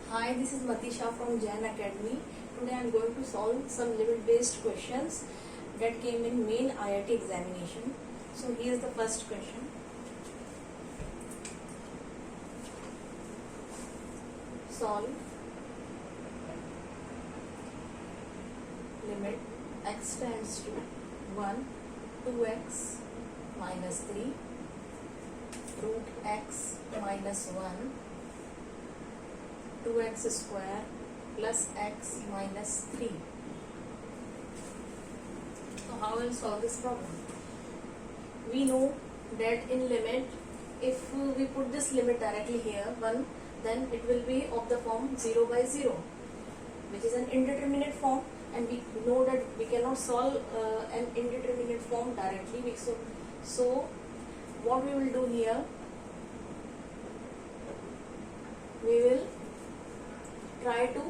Hi, this is Matisha from Jain Academy. Today I am going to solve some limit based questions that came in main IIT examination. So here is the first question. Solve limit x tends to 1, 2x minus 3 root x minus 1 2x square plus x minus 3. So how will solve this problem? We know that in limit, if we put this limit directly here 1, then it will be of the form 0 by 0, which is an indeterminate form, and we know that we cannot solve an indeterminate form directly. So what we will do here, we will try to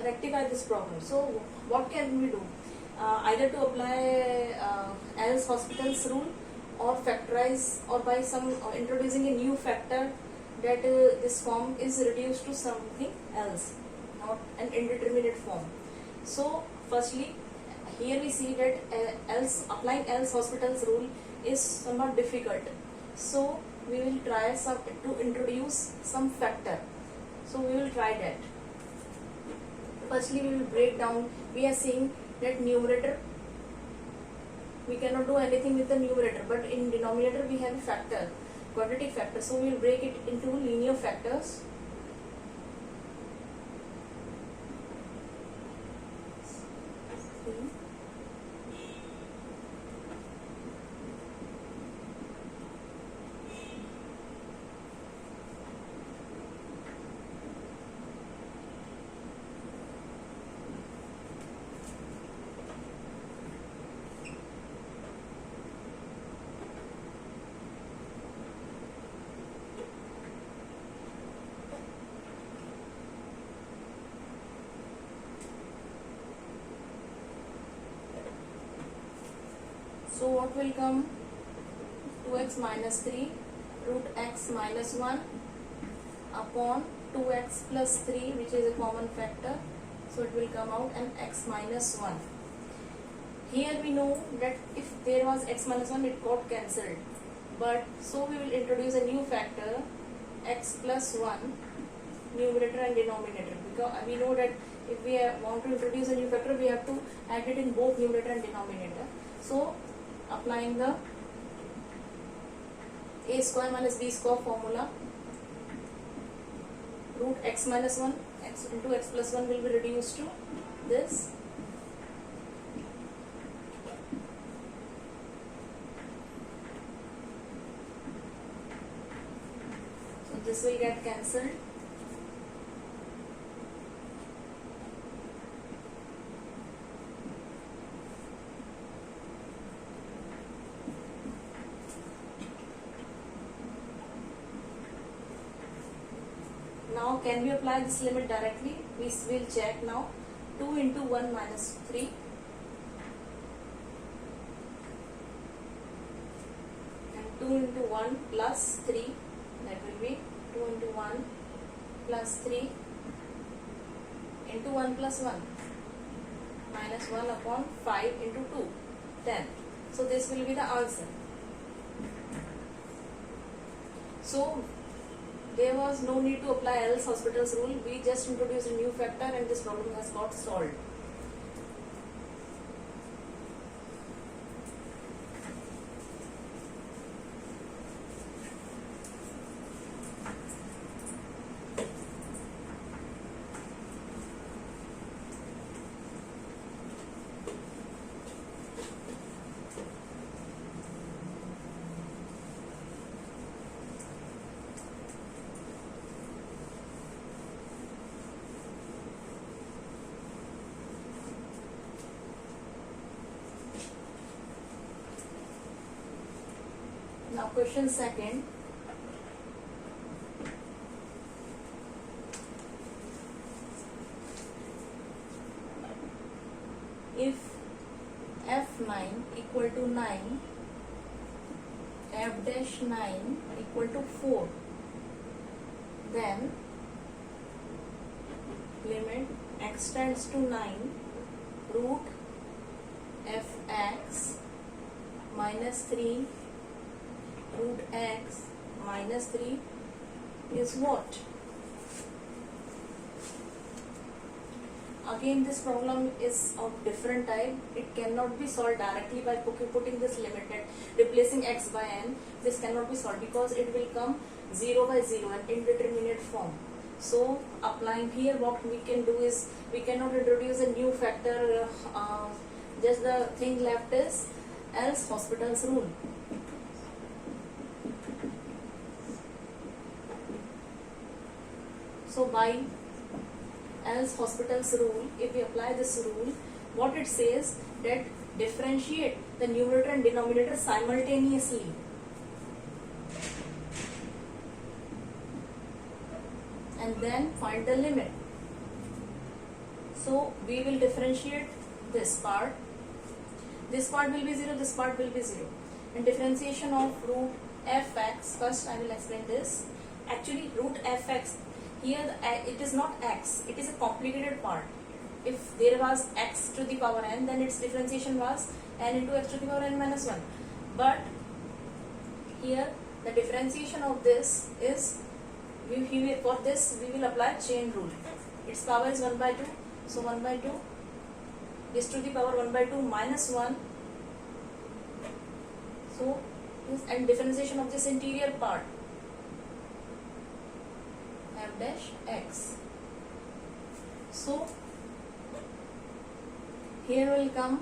rectify this problem. So what can we do? Either to apply L'Hospital's rule, or factorize, or by some introducing a new factor that this form is reduced to something else, not an indeterminate form. So firstly, here we see that applying L'Hospital's rule is somewhat difficult. So we will try to introduce some factor. So we will try that. Firstly, we will break down. We are saying that numerator, we cannot do anything with the numerator, but in denominator we have a factor, quadratic factor. So we will break it into linear factors. So what will come? 2x minus 3 root x minus 1 upon 2x plus 3, which is a common factor. So it will come out an x minus 1. Here we know that if there was x minus 1, it got cancelled. But so we will introduce a new factor, x plus 1, numerator and denominator. Because we know that if we want to introduce a new factor, we have to add it in both numerator and denominator. So applying the a square minus b square formula, root x minus 1, x into x plus 1 will be reduced to this. So this will get cancelled. Now can we apply this limit directly? We will check now. 2 into 1 minus 3 and 2 into 1 plus 3, that will be 2 into 1 plus 3 into 1 plus 1 minus 1 upon 5 into 2, 10. So this will be the answer. So there was no need to apply L'Hospital's rule. We just introduced a new factor and this problem has got solved. Now question second. If f9 equal to 9, f dash 9 equal to 4, then limit x tends to 9 root fx minus 3 root x minus 3 is what? Again, this problem is of different type. It cannot be solved directly by putting this limit at replacing x by n. This cannot be solved because it will come 0 by 0, an indeterminate form. So applying here, what we can do is we cannot introduce a new factor. Just the thing left is else Hospital's rule. So by else Hospital's rule, if we apply this rule, what it says that differentiate the numerator and denominator simultaneously. And then find the limit. So we will differentiate this part. This part will be 0, this part will be 0. And differentiation of root fx, first I will explain this. Actually root fx, here it is not x, it is a complicated part. If there was x to the power n, then its differentiation was n into x to the power n minus 1. But here the differentiation of this is, for this we will apply chain rule. Its power is 1 by 2, so 1 by 2 is to the power 1 by 2 minus 1. So this, and differentiation of this interior part f dash x. So here will come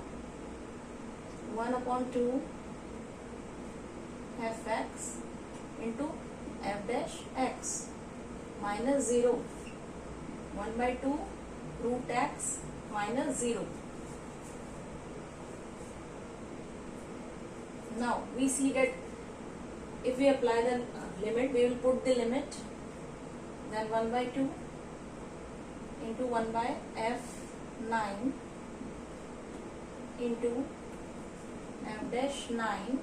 1 upon 2 fx into f dash x minus 0, 1 by 2 root x minus 0. Now we see that if we apply the limit, we will put the limit, then 1 by 2 into 1 by f9 into f dash 9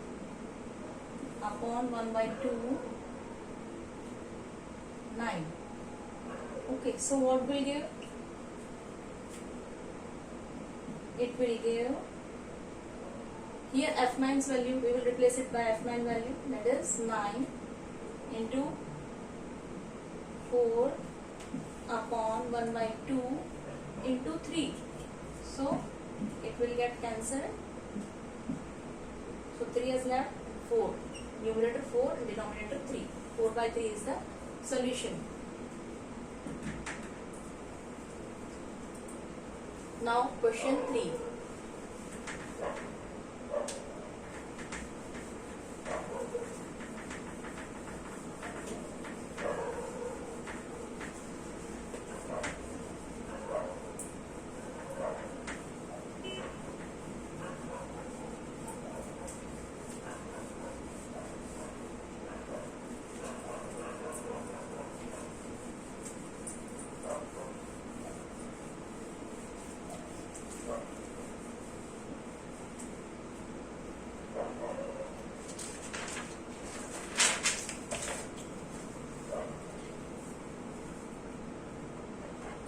upon 1 by 2 9. Okay, so what will give? It will give, here f9's value, we will replace it by f9 value, that is 9 into 4 upon 1 by 2 into 3. So it will get cancelled. So 3 is left, 4. Numerator 4, denominator 3. 4 by 3 is the solution. Now question 3.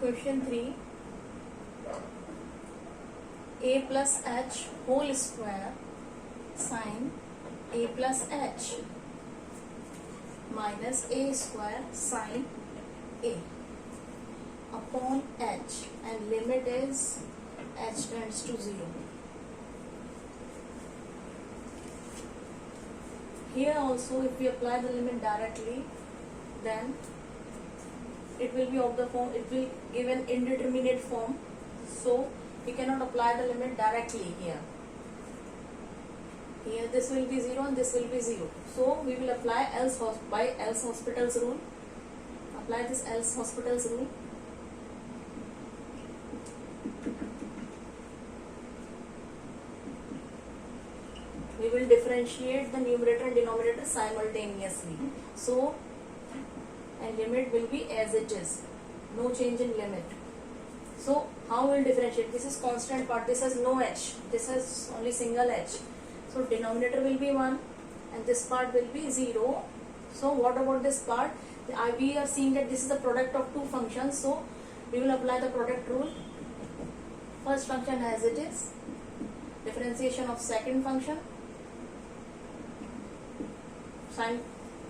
Question 3. A plus h whole square sin a plus h minus a square sin a upon h, and limit is h tends to 0. Here also, if we apply the limit directly, then it will be of the form, it will give an indeterminate form, so we cannot apply the limit directly here. Here this will be 0 and this will be 0. So we will apply by else Hospital's rule. Apply this else Hospital's rule. We will differentiate the numerator and denominator simultaneously. So, and limit will be as it is, no change in limit. So how we will differentiate? This is constant part, this has no h, this has only single h. So denominator will be 1 and this part will be 0. So what about this part? We are seeing that this is the product of two functions. So We will apply the product rule. First function as it is, differentiation of second function,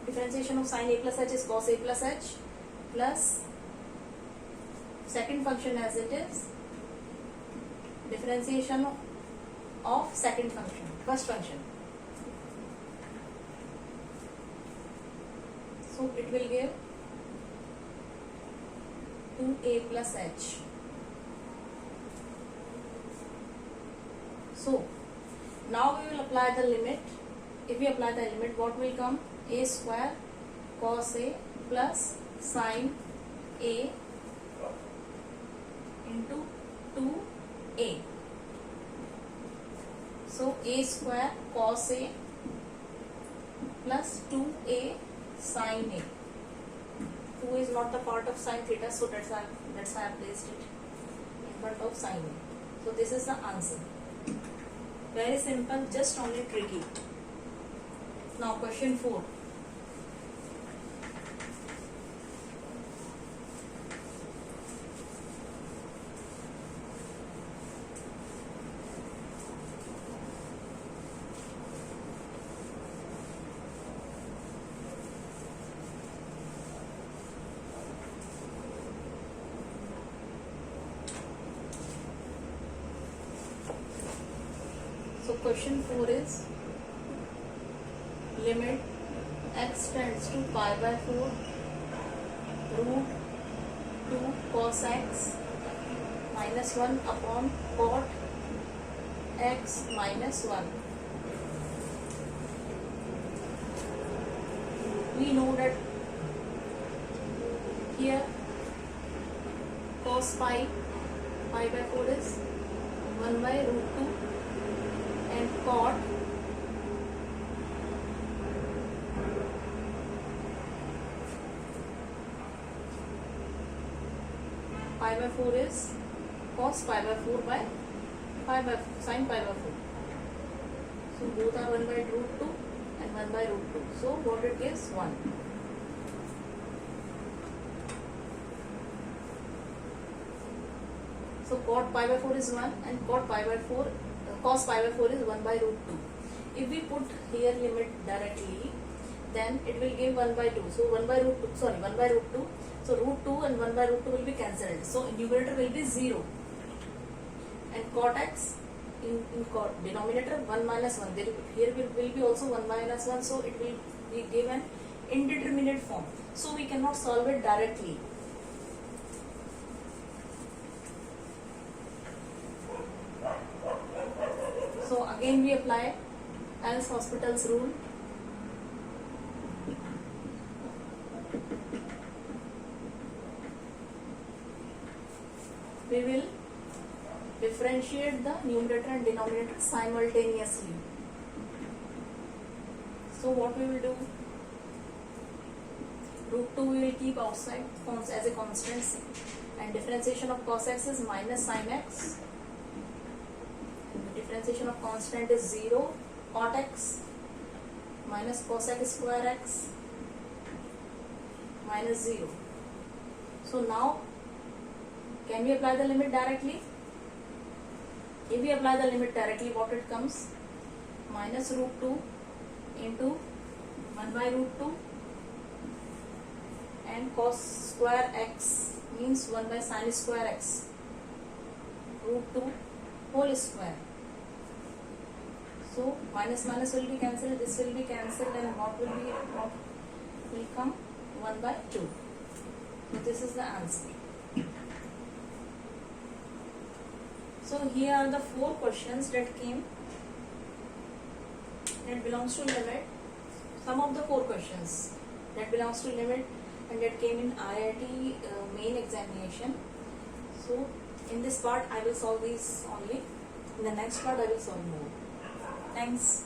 differentiation of sin a plus h is cos a plus h, plus second function as it is, differentiation of second function, first function. So it will give 2a plus h. So now we will apply the limit. If we apply the limit, what will come? A square cos a plus sin a into 2a. So a square cos a plus 2a sin a. 2 is not the part of sin theta, so that's why I placed it in front of sin a. So this is the answer. Very simple, just only tricky. Now question 4. So question 4 is limit x tends to pi by 4 root 2 cos x minus 1 upon cot x minus 1. We know that here cos pi by 4 is 1 by root 2 and cot pi by 4 is cos pi by 4 by sin pi by 4. So both are 1 by root 2 and 1 by root 2. So what it gives? 1. So cot pi by 4 is 1 and cot pi by 4 cos pi by 4 is 1 by root 2. If we put here limit directly, then it will give 1 by 2. So 1 by root 2, 1 by root 2. So root 2 and 1 by root 2 will be cancelled. So numerator will be 0. And cot x in cot denominator 1 minus 1. Here will be also 1 minus 1. So it will be given indeterminate form. So we cannot solve it directly. So again we apply Hospital's rule. We will differentiate the numerator and denominator simultaneously. So what we will do? Root 2 we will keep outside as a constant, and differentiation of cos x is minus sin x. Differentiation of constant is 0, cot x minus cos x square x minus 0. So now can we apply the limit directly? If we apply the limit directly, what it comes? Minus root 2 into 1 by root 2 and cos square x means 1 by sin square x root 2 whole square. So minus minus will be cancelled, this will be cancelled, and what will come? 1 by 2. So this is the answer. So here are the 4 questions that came, that belongs to limit. Some of the 4 questions that belongs to limit and that came in IIT main examination. So in this part I will solve these only. In the next part I will solve more. Thanks.